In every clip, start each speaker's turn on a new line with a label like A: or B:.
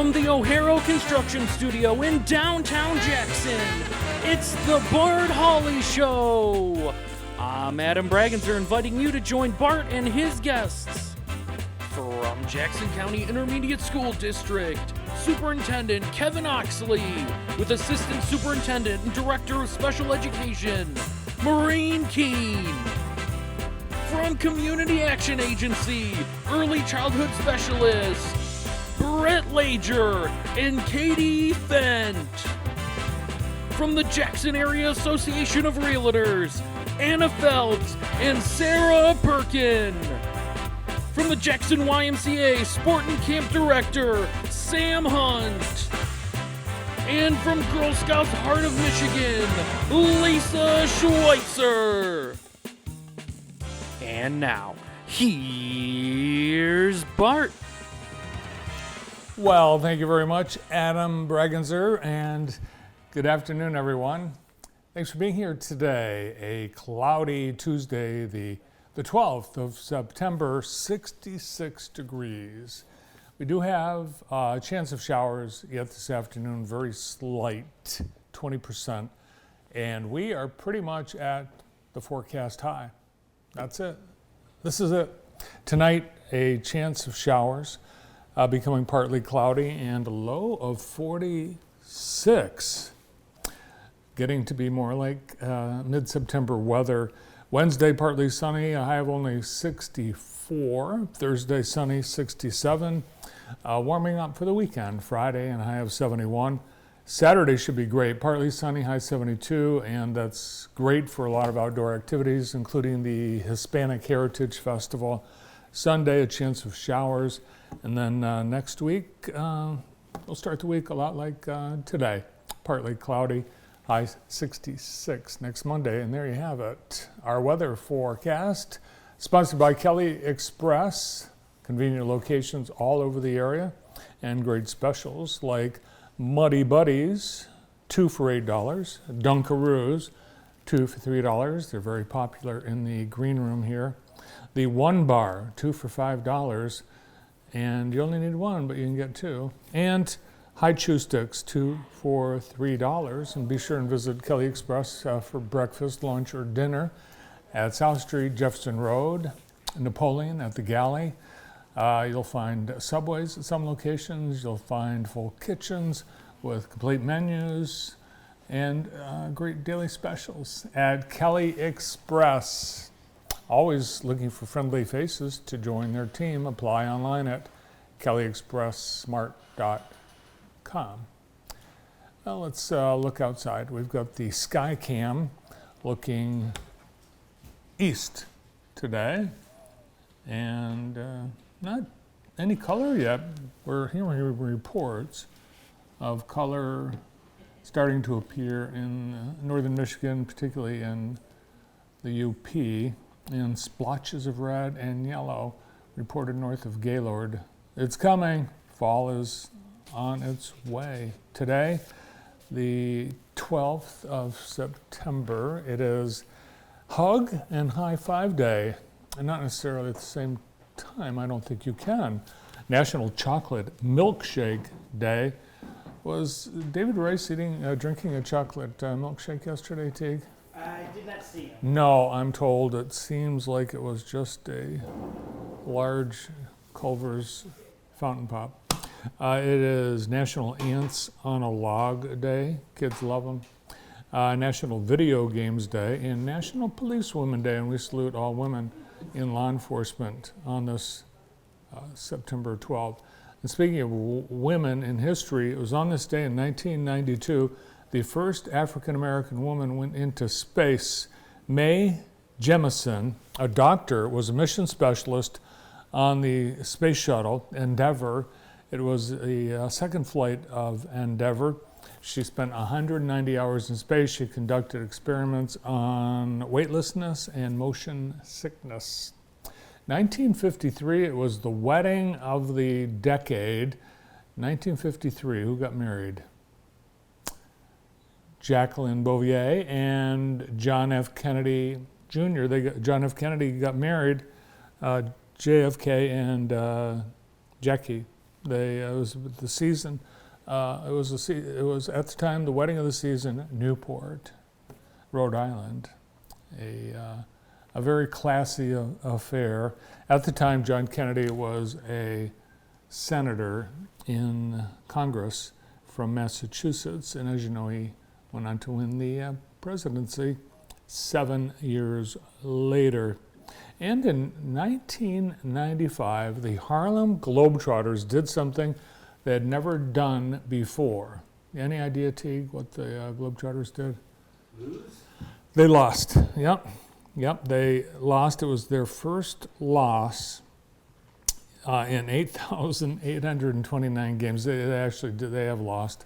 A: From the O'Hara Construction Studio in downtown Jackson, it's the Bart Hawley Show. I'm Adam Bragginser, inviting you to join Bart and his guests. From Jackson County Intermediate School District, Superintendent Kevin Oxley, with Assistant Superintendent and Director of Special Education, Maureen Keene. From Community Action Agency, Early Childhood Specialist, Brett Lager and Katie Fent. From the Jackson Area Association of Realtors, Anna Phelps and Sarah Perkin. From the Jackson YMCA Sport and Camp Director, Sam Hunt. And from Girl Scouts Heart of Michigan, Lisa Schweitzer. And now, here's Bart.
B: Well, thank you very much, Adam Bragginser, and good afternoon, everyone. Thanks for being here today. A cloudy Tuesday, the 12th of September, 66 degrees. We do have a chance of showers yet this afternoon, very slight, 20%, and we are pretty much at the forecast high. That's it. This is it. Tonight, a chance of showers. Becoming partly cloudy and a low of 46. Getting to be more like mid-September weather. Wednesday, partly sunny, a high of only 64. Thursday, sunny, 67. Warming up for the weekend. Friday, and a high of 71. Saturday should be great. Partly sunny, high 72, and that's great for a lot of outdoor activities, including the Hispanic Heritage Festival. Sunday, a chance of showers. And then next week, we'll start the week a lot like today. Partly cloudy, high 66 next Monday. And there you have it. Our weather forecast, sponsored by Kelly Express. Convenient locations all over the area. And great specials like Muddy Buddies, 2 for $8. Dunkaroos, 2 for $3. They're very popular in the green room here. The One Bar, 2 for $5. And you only need one, but you can get 2. And High Chew Sticks, 2 for $3. And be sure and visit Kelly Express for breakfast, lunch, or dinner at South Street, Jefferson Road, Napoleon at the Galley. You'll find Subways at some locations. You'll find full kitchens with complete menus and great daily specials at Kelly Express. Always looking for friendly faces to join their team. Apply online at kellyexpresssmart.com. Well, let's look outside. We've got the sky cam looking east today, and not any color yet. We're hearing reports of color starting to appear in northern Michigan, particularly in the UP. And splotches of red and yellow reported north of Gaylord. It's coming. Fall is on its way. Today, the 12th of September, it is Hug and High Five Day. And not necessarily at the same time, I don't think you can. National Chocolate Milkshake Day. Was David Rice drinking a chocolate milkshake yesterday, Teague?
C: I did not see him.
B: No, I'm told it seems like it was just a large Culver's fountain pop. It is National Ants on a Log Day. Kids love them. National Video Games Day and National Policewomen Day. And we salute all women in law enforcement on this September 12th. And speaking of women in history, it was on this day in 1992 the first African-American woman went into space. Mae Jemison, a doctor, was a mission specialist on the space shuttle Endeavour. It was the second flight of Endeavour. She spent 190 hours in space. She conducted experiments on weightlessness and motion sickness. 1953, it was the wedding of the decade. 1953, who got married? Jacqueline Bouvier and John F. Kennedy Jr. John F. Kennedy got married. JFK and Jackie It was the season. It was at the time the wedding of the season, Newport, Rhode Island, a very classy affair. At the time, John Kennedy was a senator in Congress from Massachusetts, and as you know, he went on to win the presidency 7 years later. And in 1995, the Harlem Globetrotters did something they had never done before. Any idea, Teague, what the Globetrotters did?
C: Lose?
B: They lost. Yep, they lost. It was their first loss in 8,829 games. They have lost,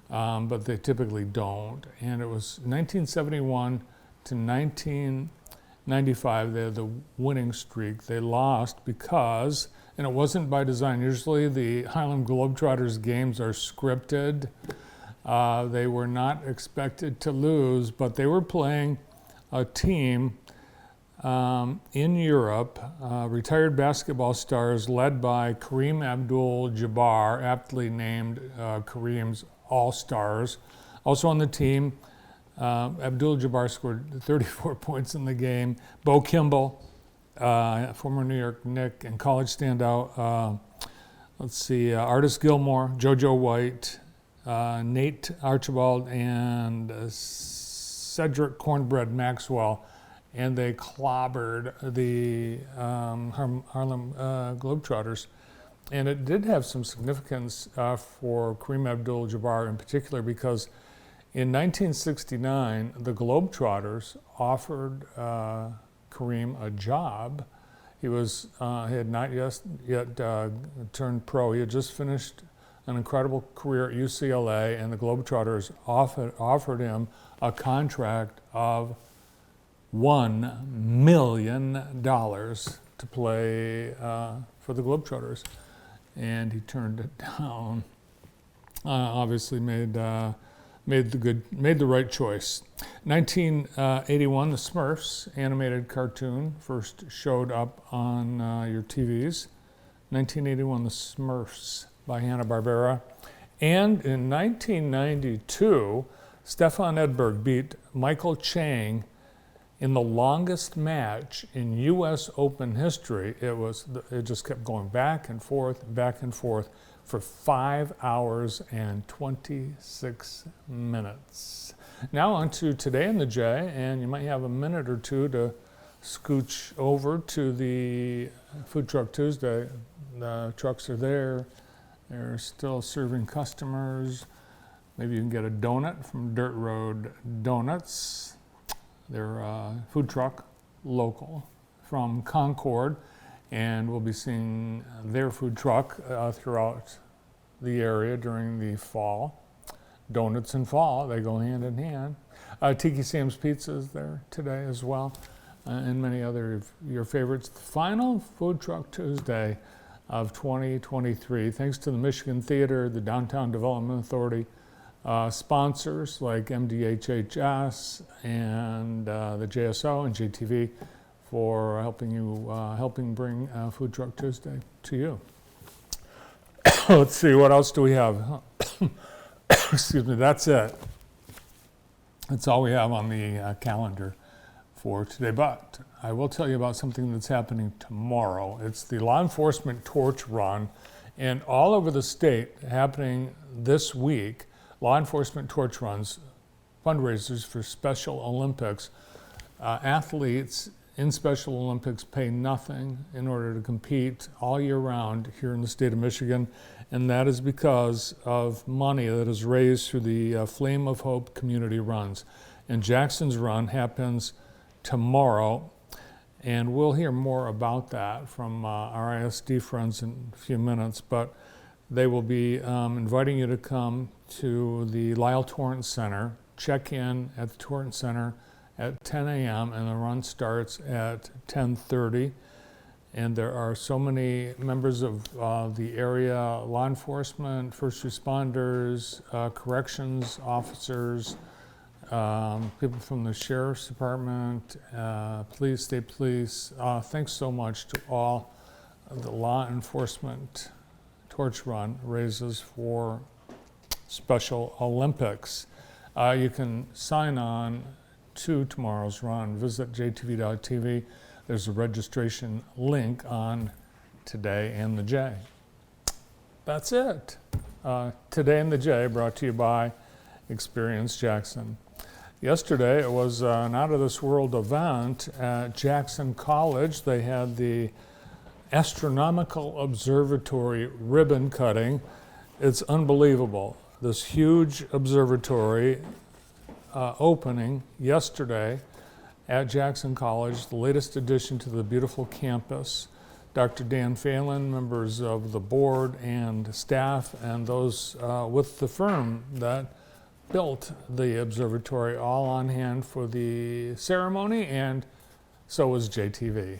B: but they typically don't. And it was 1971 to 1995, they had the winning streak. They lost because, and it wasn't by design, usually the Harlem Globetrotters games are scripted. They were not expected to lose, but they were playing a team in Europe, retired basketball stars led by Kareem Abdul-Jabbar, aptly named Kareem's All-Stars. Also on the team, Abdul-Jabbar scored 34 points in the game. Bo Kimball, former New York Knick and college standout. Artis Gilmore, JoJo White, Nate Archibald, and Cedric Cornbread Maxwell. And they clobbered the Harlem Globetrotters. And it did have some significance for Kareem Abdul-Jabbar in particular, because in 1969, the Globetrotters offered Kareem a job. He had not yet turned pro. He had just finished an incredible career at UCLA, and the Globetrotters offered him a contract of $1 million to play for the Globetrotters, and he turned it down. Obviously made the right choice. 1981, the Smurfs animated cartoon first showed up on your TVs. 1981, the Smurfs by Hanna-Barbera. And in 1992, Stefan Edberg beat Michael Chang in the longest match in U.S. Open history. It just kept going back and forth for 5 hours and 26 minutes. Now on to Today in the J, and you might have a minute or two to scooch over to the Food Truck Tuesday. The trucks are there. They're still serving customers. Maybe you can get a donut from Dirt Road Donuts. They're a food truck, local, from Concord, and we'll be seeing their food truck throughout the area during the fall. Donuts and fall, they go hand in hand. Tiki Sam's Pizza is there today as well, and many other of your favorites. The final Food Truck Tuesday of 2023, thanks to the Michigan Theater, the Downtown Development Authority, sponsors like MDHHS and the JSO and JTV for helping bring Food Truck Tuesday to you. Let's see, what else do we have? Excuse me, that's it. That's all we have on the calendar for today, but I will tell you about something that's happening tomorrow. It's the Law Enforcement Torch Run, and all over the state happening this week. Law Enforcement Torch Runs, fundraisers for Special Olympics. Athletes in Special Olympics pay nothing in order to compete all year round here in the state of Michigan, and that is because of money that is raised through the Flame of Hope community runs. And Jackson's Run happens tomorrow, and we'll hear more about that from our ISD friends in a few minutes, but they will be inviting you to come to the Lyle Torrance Center, check in at the Torrance Center at 10 a.m. and the run starts at 10:30. And there are so many members of the area, law enforcement, first responders, corrections officers, people from the Sheriff's Department, police, state police. Thanks so much to all the law enforcement torch run raises for Special Olympics. You can sign on to tomorrow's run. Visit jtv.tv. There's a registration link on Today in the J. That's it. Today in the J, brought to you by Experience Jackson. Yesterday it was an out-of-this-world event at Jackson College. They had the Astronomical Observatory ribbon cutting. It's unbelievable. This huge observatory opening yesterday at Jackson College, the latest addition to the beautiful campus. Dr. Dan Phelan, members of the board and staff, and those with the firm that built the observatory, all on hand for the ceremony, and so was JTV.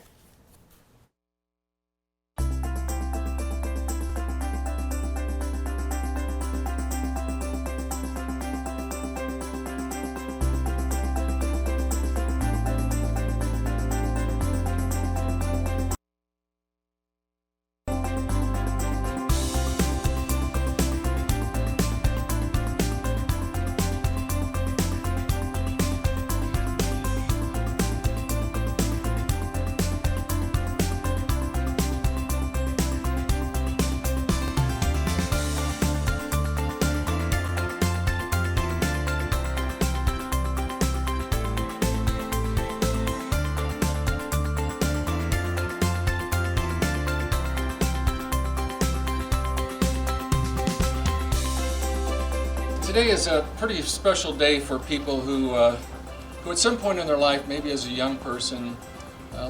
D: Today is a pretty special day for people who at some point in their life, maybe as a young person,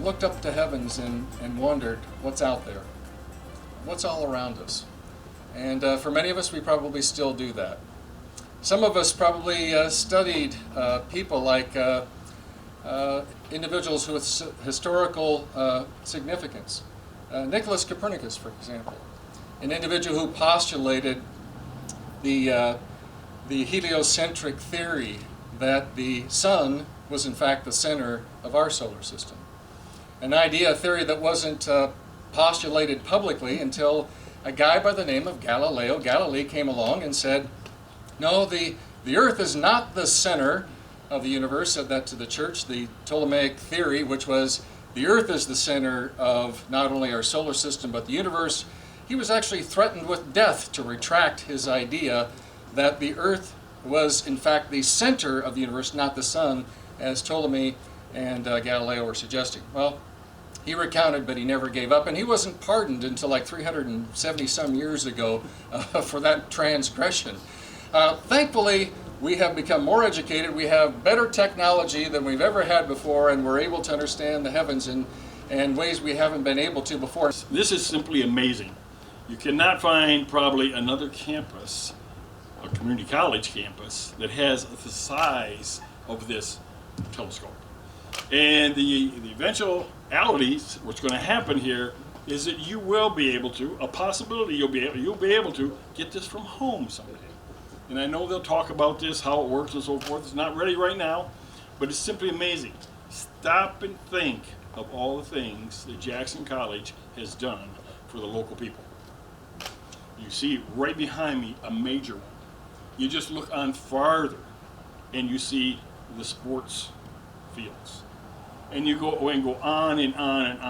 D: looked up to heavens and wondered what's out there, what's all around us. And for many of us, we probably still do that. Some of us probably studied people like individuals with historical significance. Nicholas Copernicus, for example, an individual who postulated the heliocentric theory that the sun was in fact the center of our solar system. An idea, a theory that wasn't postulated publicly until a guy by the name of Galileo Galilei came along and said, no, the Earth is not the center of the universe, said that to the church, the Ptolemaic theory, which was the Earth is the center of not only our solar system but the universe. He was actually threatened with death to retract his idea that the Earth was in fact the center of the universe, not the sun, as Ptolemy and Galileo were suggesting. Well, he recounted, but he never gave up, and he wasn't pardoned until like 370 some years ago for that transgression. Thankfully, we have become more educated, we have better technology than we've ever had before, and we're able to understand the heavens in ways we haven't been able to before.
E: This is simply amazing. You cannot find probably another campus, a community college campus, that has the size of this telescope. And the eventualities, what's going to happen here is that you will be able to, a possibility you'll be able to get this from home someday. And I know they'll talk about this, how it works and so forth. It's not ready right now, but it's simply amazing. Stop and think of all the things that Jackson College has done for the local people. You see right behind me a major one. You just look on farther and you see the sports fields. And you go on and on and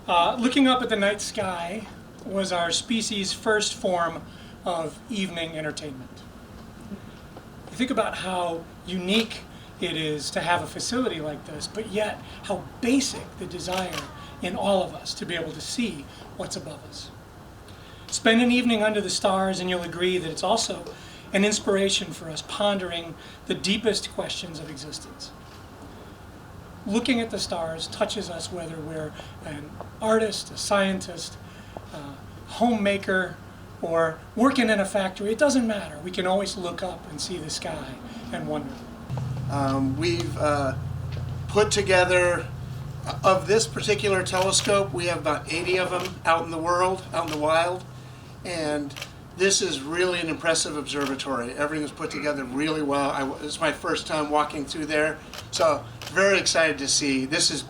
E: on.
F: Looking up at the night sky was our species' first form of evening entertainment. You think about how unique it is to have a facility like this, but yet how basic the desire in all of us to be able to see what's above us. Spend an evening under the stars and you'll agree that it's also an inspiration for us pondering the deepest questions of existence. Looking at the stars touches us whether we're an artist, a scientist, a homemaker, or working in a factory. It doesn't matter. We can always look up and see the sky and wonder.
G: We've put together, of this particular telescope, we have about 80 of them out in the world, out in the wild. And this is really an impressive observatory. Everything was put together really well. It's my first time walking through there, so very excited to see. This is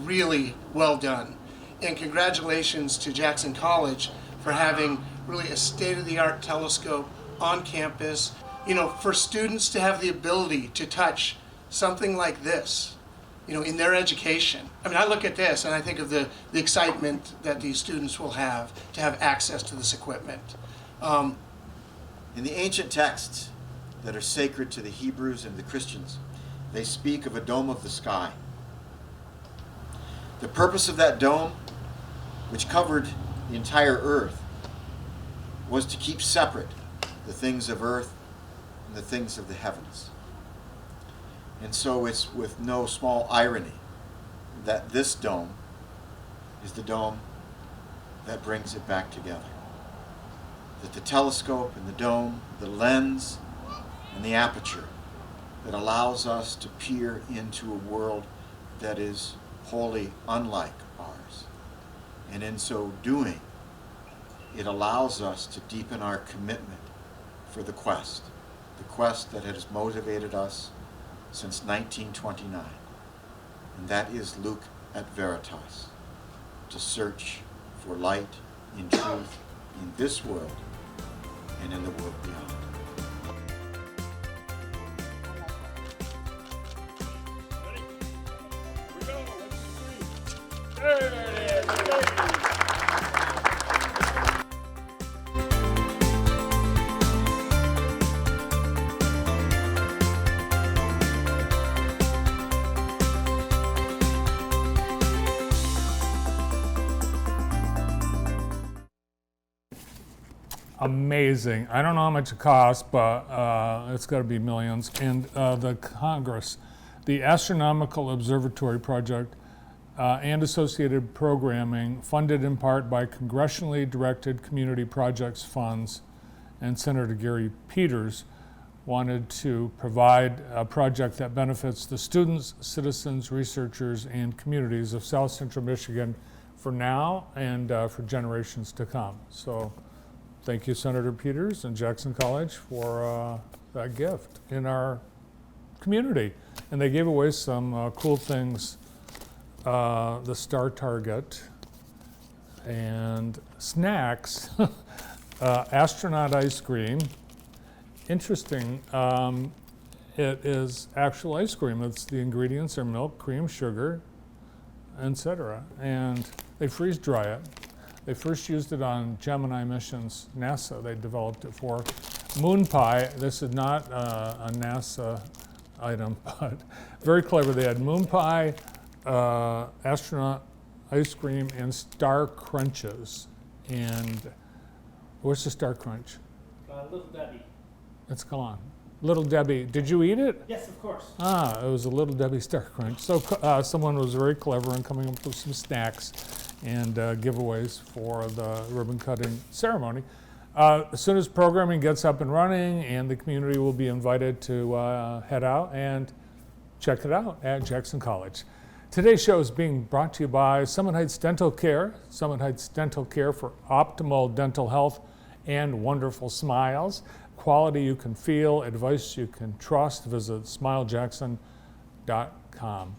G: really well done. And congratulations to Jackson College for having really a state-of-the-art telescope on campus. You know, for students to have the ability to touch something like this, you know, in their education. I mean, I look at this and I think of the excitement that these students will have to have access to this equipment.
H: In the ancient texts that are sacred to the Hebrews and the Christians, they speak of a dome of the sky. The purpose of that dome, which covered the entire earth, was to keep separate the things of earth and the things of the heavens. And so it's with no small irony that this dome is the dome that brings it back together. That the telescope and the dome, the lens and the aperture that allows us to peer into a world that is wholly unlike ours. And in so doing, it allows us to deepen our commitment for the quest that has motivated us since 1929. And that is Luc et Veritas, to search for light in truth in this world and in the world beyond.
B: Amazing. I don't know how much it costs, but it's got to be millions. And the Congress, the Astronomical Observatory Project, and associated programming, funded in part by congressionally directed community projects funds, and Senator Gary Peters wanted to provide a project that benefits the students, citizens, researchers, and communities of South Central Michigan for now and for generations to come. So thank you, Senator Peters and Jackson College, for that gift in our community. And they gave away some cool things, the Star Target and snacks, astronaut ice cream. Interesting, it is actual ice cream. It's the ingredients are milk, cream, sugar, etc. And they freeze dry it. They first used it on Gemini missions, NASA. They developed it for moon pie. This is not a NASA item, but very clever. They had moon pie, astronaut ice cream, and Star Crunches. And what's the Star Crunch?
C: Little Debbie.
B: It's gone. Little Debbie. Did you eat it?
C: Yes, of course.
B: Ah, it was a Little Debbie Star Crunch. So someone was very clever in coming up with some snacks and giveaways for the ribbon cutting ceremony. As soon as programming gets up and running, and the community will be invited to head out and check it out at Jackson College. Today's show is being brought to you by Summit Heights Dental Care. Summit Heights Dental Care for optimal dental health and wonderful smiles. Quality you can feel, advice you can trust. Visit smilejackson.com.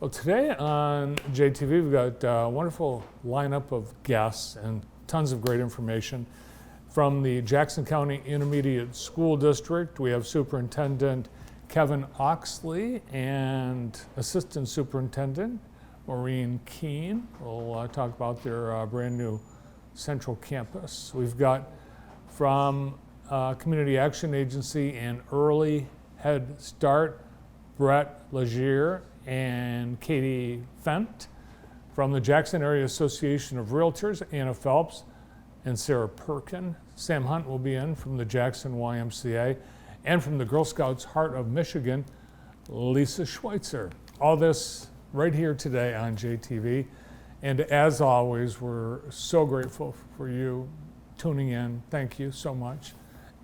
B: Well, today on JTV, we've got a wonderful lineup of guests and tons of great information. From the Jackson County Intermediate School District, we have Superintendent Kevin Oxley and Assistant Superintendent Maureen Keene. We'll talk about their brand new central campus. We've got from Community Action Agency and Early Head Start, Brett Legier and Katie Fent. From the Jackson Area Association of Realtors, Anna Phelps and Sarah Perkin. Sam Hunt will be in from the Jackson YMCA. And from the Girl Scouts Heart of Michigan, Lisa Schweitzer. All this right here today on JTV. And as always, we're so grateful for you tuning in. Thank you so much.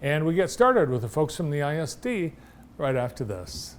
B: And we get started with the folks from the ISD right after this.